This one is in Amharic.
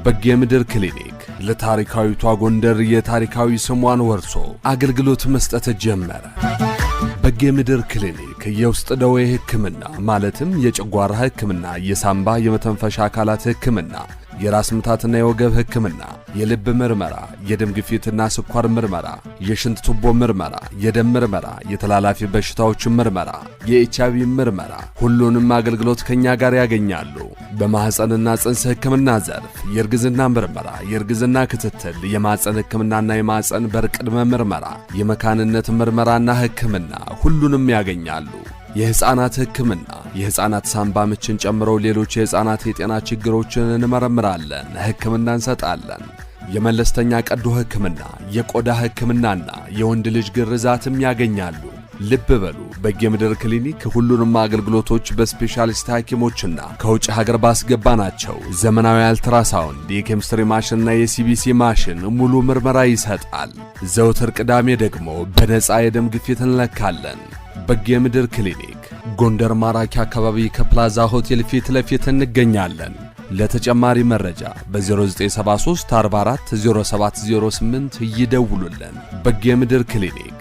በጌምድር ክሊኒክ ለታሪካዊቷ ጎንደር የታሪካዊ ስሟን ወርሶ አገልግሎት መስጠት ጀመረ። በጌምድር ክሊኒክ የውስጥ ደዌ ሕክምና ማለትም የጨጓራ ሕክምና፣ የሳምባ የመተንፈሻ አካላት ሕክምና፣ የራስ ምታትና የወገብ ሕክምና፣ የልብ ምርመራ፣ የደም ግፊትና ስኳር ምርመራ፣ የሽንት ቱቦ ምርመራ፣ የደም ምርመራ፣ የተላላፊ በሽታዎች ምርመራ፣ የኤችአይቪ ምርመራ ሁሉንም አገልግሎት ከኛ ጋር ያገኛሉ። በማህፀንና ጽንስ ሕክምና ዘርፍ የእርግዝና ምርመራ፣ የእርግዝና ክትትል፣ የማህፀን ሕክምናና የማህፀን በር ቅድመ ምርመራ፣ የመካንነት ምርመራና ሕክምና ሁሉንም ያገኛሉ። የሕፃናት ሕክምና የሕፃናት ሳምባ ምችን ጨምሮ ሌሎች የሕፃናት የጤና ችግሮችን እንመረምራለን፣ ሕክምና እንሰጣለን። የመለስተኛ ቀዶ ሕክምና፣ የቆዳ ሕክምናና የወንድ ልጅ ግርዛትም ያገኛሉ። ልብ በሉ፣ በጌምድር ክሊኒክ ሁሉንም አገልግሎቶች በስፔሻሊስት ሐኪሞችና ከውጭ ሀገር ባስገባናቸው ዘመናዊ አልትራሳውንድ፣ የኬሚስትሪ ማሽንና የሲቢሲ ማሽን ሙሉ ምርመራ ይሰጣል። ዘውትር ቅዳሜ ደግሞ በነፃ የደም ግፊት እንለካለን። በጌምድር ክሊኒክ ጎንደር ማራኪ አካባቢ ከፕላዛ ሆቴል ፊት ለፊት እንገኛለን። ለተጨማሪ መረጃ በ0973 44 0708 ይደውሉልን። በጌምድር ክሊኒክ